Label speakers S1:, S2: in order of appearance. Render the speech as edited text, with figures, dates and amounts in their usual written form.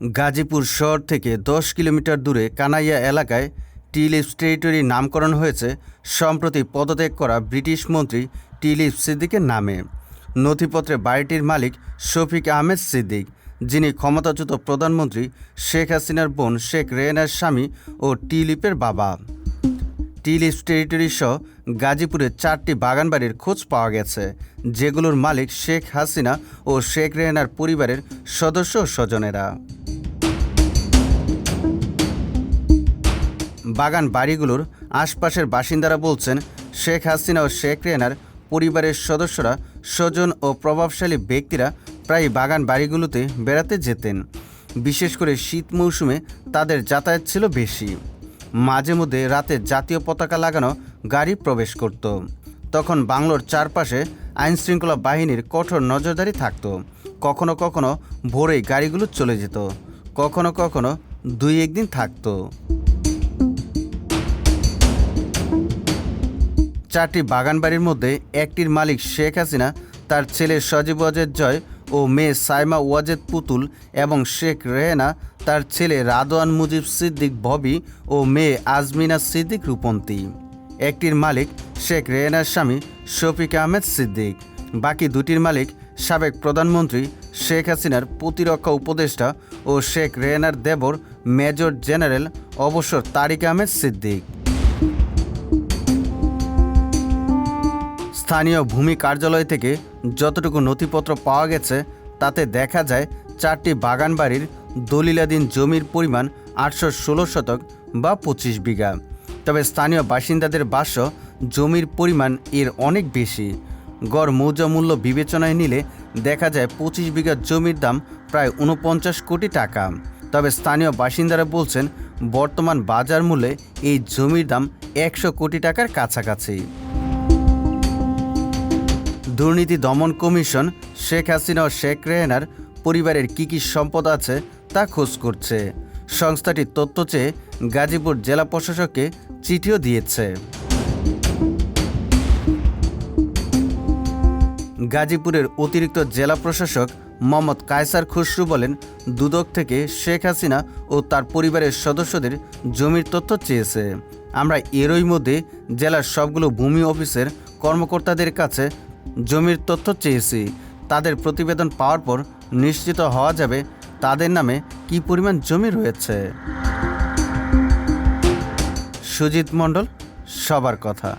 S1: গাজীপুর শহর থেকে 10 কিলোমিটার দূরে কানাইয়া এলাকায় টি লিভস টেরিটরির নামকরণ হয়েছে সম্প্রতি পদত্যাগ করা ব্রিটিশ মন্ত্রী টি লিভস সিদ্দিকের নামে। নথিপত্রে বাড়িটির মালিক শফিক আহমেদ সিদ্দিক, যিনি ক্ষমতাচ্যুত প্রধানমন্ত্রী শেখ হাসিনার বোন শেখ রেহেনার স্বামী ও টি লিভসের বাবা। টি লিভস টেরিটরি সহ গাজীপুরে 4টি বাগানবাড়ির খোঁজ পাওয়া গেছে, যেগুলোর মালিক শেখ হাসিনা ও শেখ রেহেনার পরিবারের সদস্য ও স্বজনেরা। বাগান বাড়িগুলোর আশপাশের বাসিন্দারা বলছেন, শেখ হাসিনা ও শেখ রেহেনার পরিবারের সদস্যরা, স্বজন ও প্রভাবশালী ব্যক্তিরা প্রায় বাগান বাড়িগুলোতে বেড়াতে যেতেন। বিশেষ করে শীত মৌসুমে তাদের যাতায়াত ছিল বেশি। মাঝে মধ্যে রাতে জাতীয় পতাকা লাগানো গাড়ি প্রবেশ করত। তখন বাংলোর চারপাশে আইনশৃঙ্খলা বাহিনীর কঠোর নজরদারি থাকত। কখনো কখনো ভোরেই গাড়িগুলো চলে যেত, কখনো কখনো 2-1 দিন থাকতো। 4টি বাগানবাড়ির মধ্যে একটির মালিক শেখ হাসিনা, তার ছেলে সজীব ওয়াজেদ জয় ও মেয়ে সাইমা ওয়াজেদ পুতুল, এবং শেখ রেহেনা তার ছেলে রাদওয়ান মুজিব সিদ্দিক ববি ও মেয়ে আজমিনা সিদ্দিক রূপন্তী। একটির মালিক শেখ রেহেনার স্বামী শফিক আহমেদ সিদ্দিক। বাকি দুটির মালিক সাবেক প্রধানমন্ত্রী শেখ হাসিনার প্রতিরক্ষা উপদেষ্টা ও শেখ রেহেনার দেবর মেজর জেনারেল অবসর তারিক আহমেদ সিদ্দিক। স্থানীয় ভূমি কার্যালয় থেকে যতটুকু নথিপত্র পাওয়া গেছে তাতে দেখা যায় 4টি বাগানবাড়ির দলিলাধীন জমির পরিমাণ 816 শতক বা 25 বিঘা। তবে স্থানীয় বাসিন্দাদের ভাষ্য, জমির পরিমাণ এর অনেক বেশি। গড় মৌজা মূল্য বিবেচনায় নিলে দেখা যায় 25 বিঘা জমির দাম প্রায় 49 কোটি টাকা। তবে স্থানীয় বাসিন্দারা বলছেন, বর্তমান বাজার মূল্যে এই জমির দাম 100 কোটি টাকার কাছাকাছি। দুর্নীতি দমন কমিশন শেখ হাসিনা ও শেখ রেহেনার পরিবারের কী কী সম্পদ আছে তা খোঁজ করছে। সংস্থাটির তথ্য চেয়ে গাজীপুর জেলা প্রশাসককে চিঠিও দিয়েছে। গাজীপুরের অতিরিক্ত জেলা প্রশাসক মোহাম্মদ কায়সার খসরু বলেন, দুদক থেকে শেখ হাসিনা ও তার পরিবারের সদস্যদের জমির তথ্য চেয়েছে। আমরা এরই মধ্যে জেলার সবগুলো ভূমি অফিসের কর্মকর্তাদের কাছে জমির তথ্য চেয়েছি। তাদের প্রতিবেদন পাওয়ার পর নিশ্চিত হওয়া যাবে তাদের নামে কী পরিমাণ জমি রয়েছে। সুজিত মণ্ডল, সবার কথা।